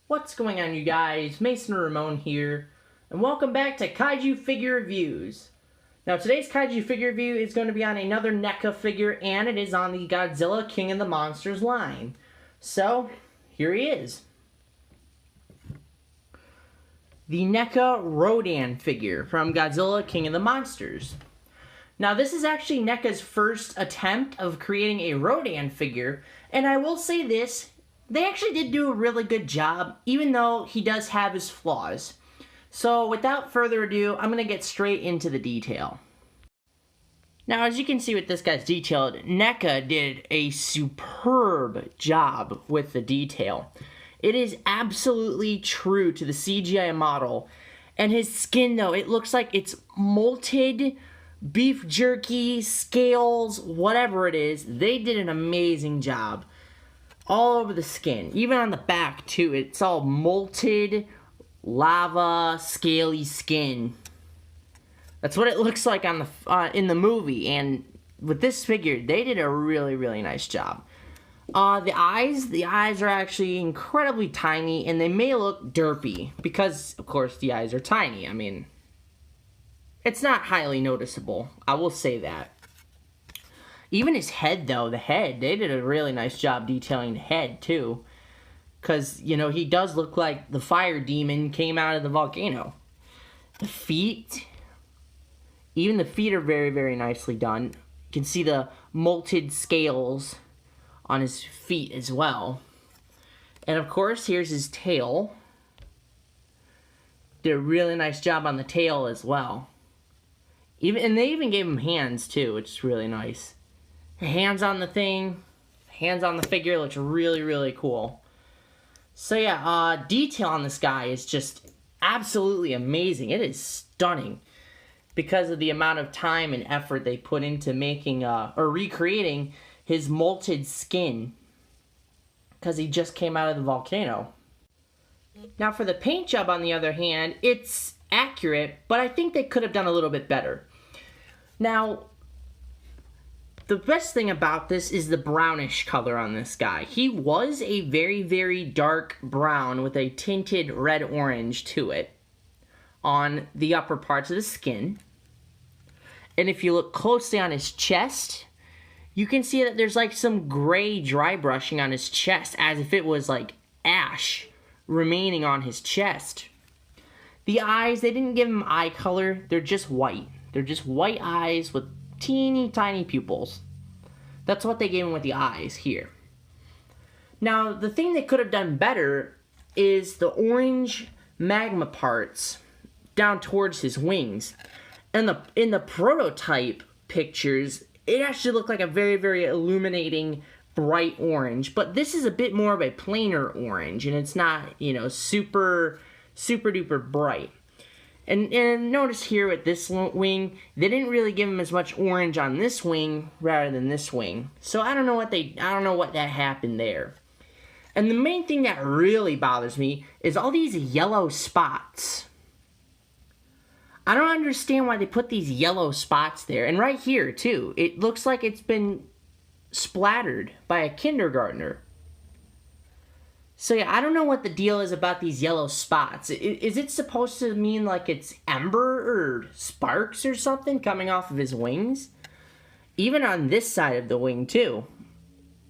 What's going on, you guys? Mason or Ramon here, and welcome back to Kaiju Figure Reviews. Now, today's Kaiju Figure Review is going to be on another NECA figure, and it is on the Godzilla King of the Monsters line. So, here he is. The NECA Rodan figure from Godzilla King of the Monsters. Now, this is actually NECA's first attempt of creating a Rodan figure, and I will say this, they actually did do a really good job, even though he does have his flaws. So, without further ado, I'm going to get straight into the detail. Now, as you can see with this guy's detailed, NECA did a superb job with the detail. It is absolutely true to the CGI model. And his skin, though, it looks like it's molted beef jerky, scales, whatever it is. They did an amazing job. All over the skin, even on the back too. It's all molted, lava, scaly skin. That's what it looks like on the in the movie. And with this figure, they did a really nice job. The eyes are actually incredibly tiny, and they may look derpy because, of course, the eyes are tiny. I mean, it's not highly noticeable. I will say that. Even his head, though, the head, they did a really nice job detailing the head, too. Because, you know, he does look like the fire demon came out of the volcano. The feet, even the feet are very nicely done. You can see the molted scales on his feet as well. And, of course, here's his tail. Did a really nice job on the tail as well. And they even gave him hands, too, which is really nice. Hands on the thing, hands on the figure, looks really cool. So yeah, detail on this guy is just absolutely amazing. It is stunning because of the amount of time and effort they put into making, or recreating his molted skin. Because he just came out of the volcano. Now for the paint job, on the other hand, it's accurate, but I think they could have done a little bit better. Now, the best thing about this is the brownish color on this guy. He was a very dark brown with a tinted red-orange to it on the upper parts of the skin. And if you look closely on his chest, you can see that there's like some gray dry brushing on his chest, as if it was like ash remaining on his chest. The eyes, they didn't give him eye color, they're just white. They're just white eyes with teeny tiny pupils. That's what they gave him with the eyes here. Now, the thing they could have done better is the orange magma parts down towards his wings. And in the prototype pictures, it actually looked like a very illuminating bright orange. But this is a bit more of a plainer orange, and it's not, you know, super duper bright. And notice here with this wing, they didn't really give him as much orange on this wing rather than this wing. So I don't know what that happened there. And the main thing that really bothers me is all these yellow spots. I don't understand why they put these yellow spots there. And right here too, it looks like it's been splattered by a kindergartner. So yeah, I don't know what the deal is about these yellow spots. Is it supposed to mean like it's ember or sparks or something coming off of his wings? Even on this side of the wing too,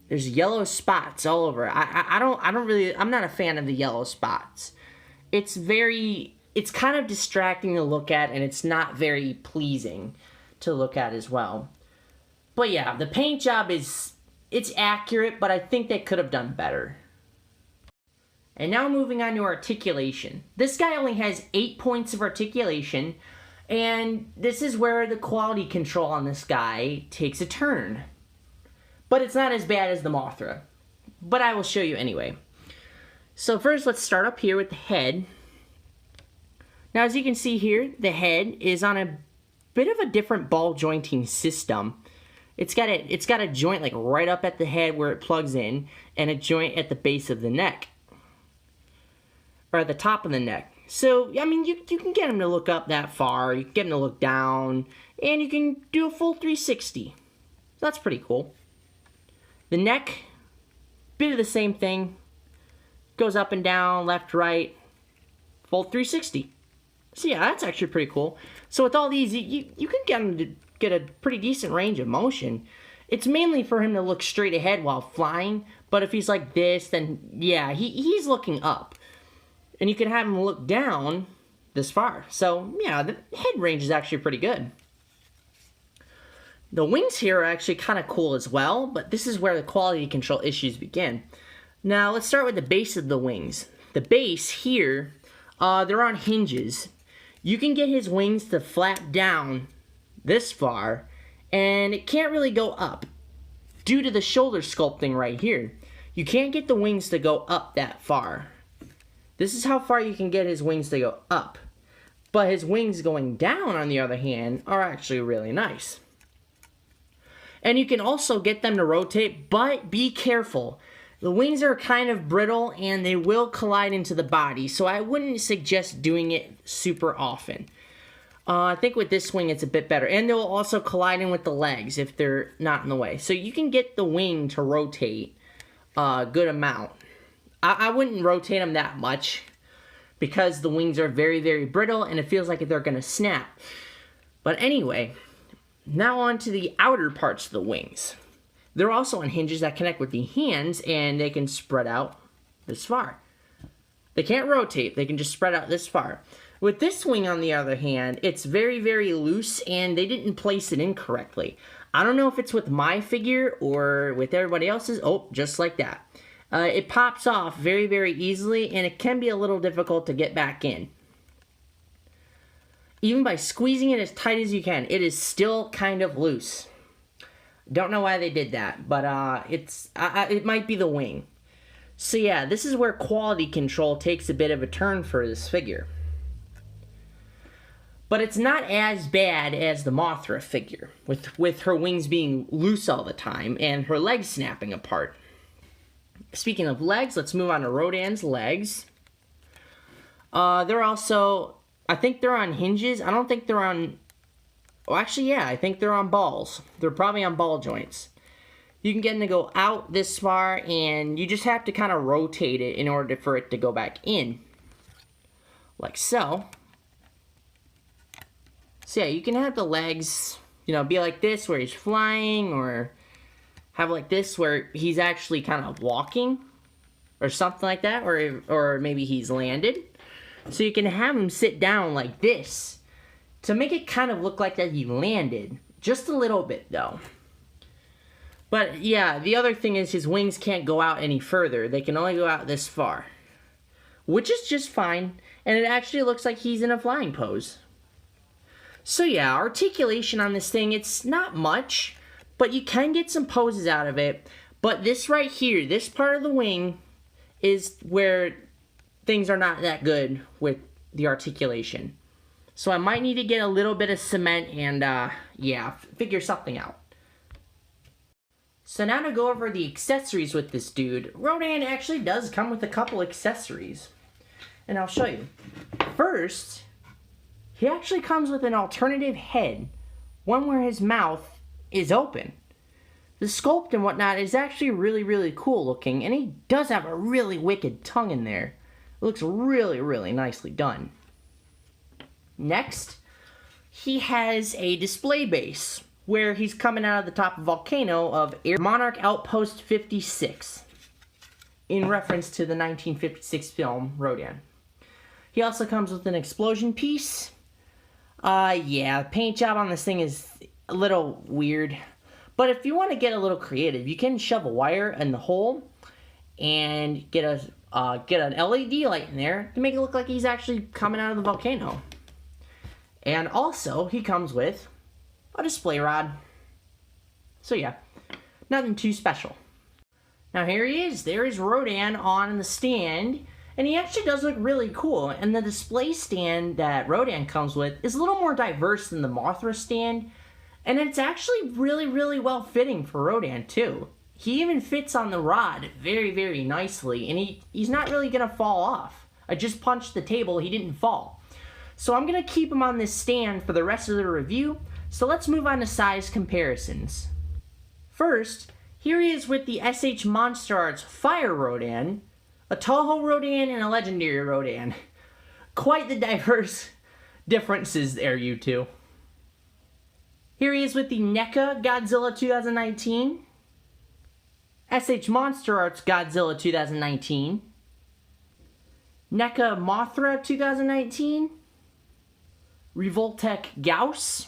there's yellow spots all over. I'm not a fan of the yellow spots. It's kind of distracting to look at, and it's not very pleasing to look at as well. But yeah, the paint job it's accurate, but I think they could have done better. And now moving on to articulation. This guy only has 8 points of articulation, and this is where the quality control on this guy takes a turn. But it's not as bad as the Mothra. But I will show you anyway. So first, let's start up here with the head. Now, as you can see here, the head is on a bit of a different ball jointing system. It's got a joint like right up at the head where it plugs in, and a joint at the base of the neck. Or at the top of the neck. So, I mean, you can get him to look up that far, you can get him to look down, and you can do a full 360. So that's pretty cool. The neck, bit of the same thing. Goes up and down, left, right, full 360. So yeah, that's actually pretty cool. So with all these, you can get him to get a pretty decent range of motion. It's mainly for him to look straight ahead while flying, but if he's like this, then yeah, he's looking up. And you can have him look down this far. So yeah, the head range is actually pretty good. The wings here are actually kind of cool as well, but this is where the quality control issues begin. Now let's start with the base of the wings. The base here, they're on hinges. You can get his wings to flap down this far, and it can't really go up due to the shoulder sculpting right here. You can't get the wings to go up that far. This is how far you can get his wings to go up. But his wings going down, on the other hand, are actually really nice. And you can also get them to rotate, but be careful. The wings are kind of brittle and they will collide into the body, so I wouldn't suggest doing it super often. I think with this wing it's a bit better. And they'll also collide in with the legs if they're not in the way. So you can get the wing to rotate a good amount. I wouldn't rotate them that much because the wings are very, very brittle and it feels like they're going to snap. But anyway, now on to the outer parts of the wings. They're also on hinges that connect with the hands, and they can spread out this far. They can't rotate, they can just spread out this far. With this wing, on the other hand, it's very, very loose, and they didn't place it incorrectly. I don't know if it's with my figure or with everybody else's. Oh, just like that. It pops off very, very easily, and it can be a little difficult to get back in. Even by squeezing it as tight as you can, it is still kind of loose. Don't know why they did that, but it might be the wing. So yeah, this is where quality control takes a bit of a turn for this figure. But it's not as bad as the Mothra figure, with her wings being loose all the time and her legs snapping apart. Speaking of legs, let's move on to Rodan's legs. They're also, I think they're on hinges. I don't think they're on... Well, actually, yeah, I think they're on balls. They're probably on ball joints. You can get them to go out this far, and you just have to kind of rotate it in order for it to go back in. Like so. So yeah, you can have the legs, be like this where he's flying, or have like this where he's actually kind of walking, or something like that, or maybe he's landed. So you can have him sit down like this, to make it kind of look like that he landed. Just a little bit, though. But, yeah, the other thing is his wings can't go out any further. They can only go out this far. Which is just fine. And it actually looks like he's in a flying pose. So, yeah, articulation on this thing, it's not much. But you can get some poses out of it. But this right here, this part of the wing, is where things are not that good with the articulation. So I might need to get a little bit of cement and, yeah, figure something out. So now to go over the accessories with this dude. Rodan actually does come with a couple accessories. And I'll show you. First, he actually comes with an alternative head. One where his mouth is open. The sculpt and whatnot is actually really, really cool looking. And he does have a really wicked tongue in there. It looks really, really nicely done. Next, he has a display base where he's coming out of the top of a volcano of Monarch Outpost 56 in reference to the 1956 film Rodan. He also comes with an explosion piece. Yeah, the paint job on this thing is a little weird, but if you want to get a little creative, you can shove a wire in the hole and get an LED light in there to make it look like he's actually coming out of the volcano. And also, he comes with a display rod. So yeah, nothing too special. Now here he is. There is Rodan on the stand. And he actually does look really cool. And the display stand that Rodan comes with is a little more diverse than the Mothra stand. And it's actually really, really well fitting for Rodan too. He even fits on the rod very, very nicely. And he's not really going to fall off. I just punched the table. He didn't fall. So I'm going to keep him on this stand for the rest of the review, so let's move on to size comparisons. First, here he is with the SH Monster Arts Fire Rodan, a Toho Rodan, and a Legendary Rodan. Quite the diverse differences there, you two. Here he is with the NECA Godzilla 2019. SH Monster Arts Godzilla 2019. NECA Mothra 2019. Revoltech Gauss.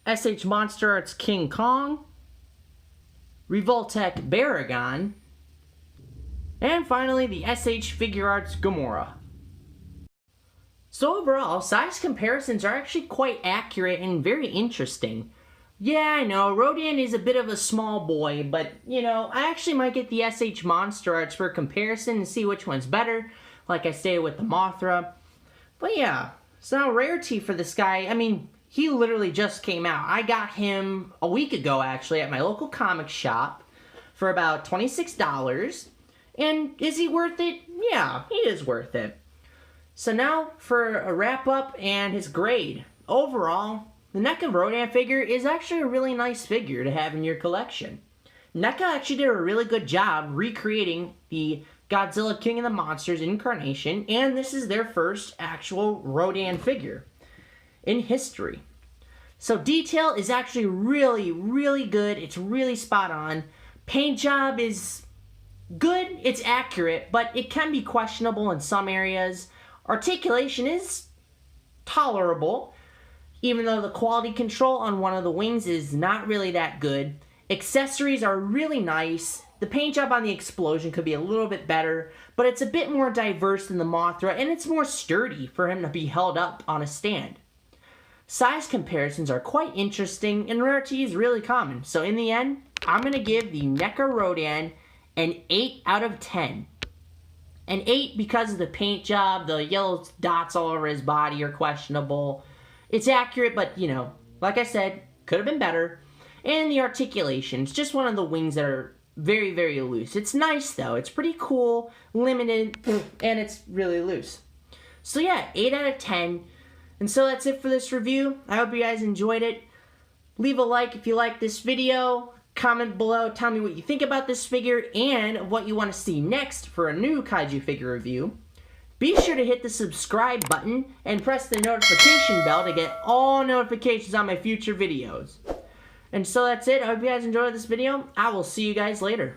SH Monster Arts King Kong. Revoltech Baragon. And finally, the SH Figure Arts Gamora. So overall, size comparisons are actually quite accurate and very interesting. Yeah, I know, Rodan is a bit of a small boy, but, you know, I actually might get the SH Monster Arts for comparison and see which one's better, like I stated with the Mothra. But yeah, so now rarity for this guy, I mean, he literally just came out. I got him a week ago, actually, at my local comic shop for about $26. And is he worth it? Yeah, he is worth it. So now for a wrap up and his grade. Overall, the NECA Rodan figure is actually a really nice figure to have in your collection. NECA actually did a really good job recreating the Godzilla King of the Monsters incarnation, and this is their first actual Rodan figure in history. So detail is actually really, really good. It's really spot on. Paint job is good. It's accurate, but it can be questionable in some areas. Articulation is tolerable, even though the quality control on one of the wings is not really that good. Accessories are really nice. The paint job on the explosion could be a little bit better, but it's a bit more diverse than the Mothra, and it's more sturdy for him to be held up on a stand. Size comparisons are quite interesting, and rarity is really common. So in the end, I'm going to give the NECA Rodan an 8 out of 10. An 8 because of the paint job, the yellow dots all over his body are questionable. It's accurate, but, you know, like I said, could have been better. And the articulation, it's just one of the wings that are very, very loose. It's nice, though. It's pretty cool, limited, and it's really loose. So yeah, 8 out of 10. And so that's it for this review. I hope you guys enjoyed it. Leave a like if you like this video. Comment below, tell me what you think about this figure and what you want to see next for a new Kaiju figure review. Be sure to hit the subscribe button and press the notification bell to get all notifications on my future videos. And so that's it. I hope you guys enjoyed this video. I will see you guys later.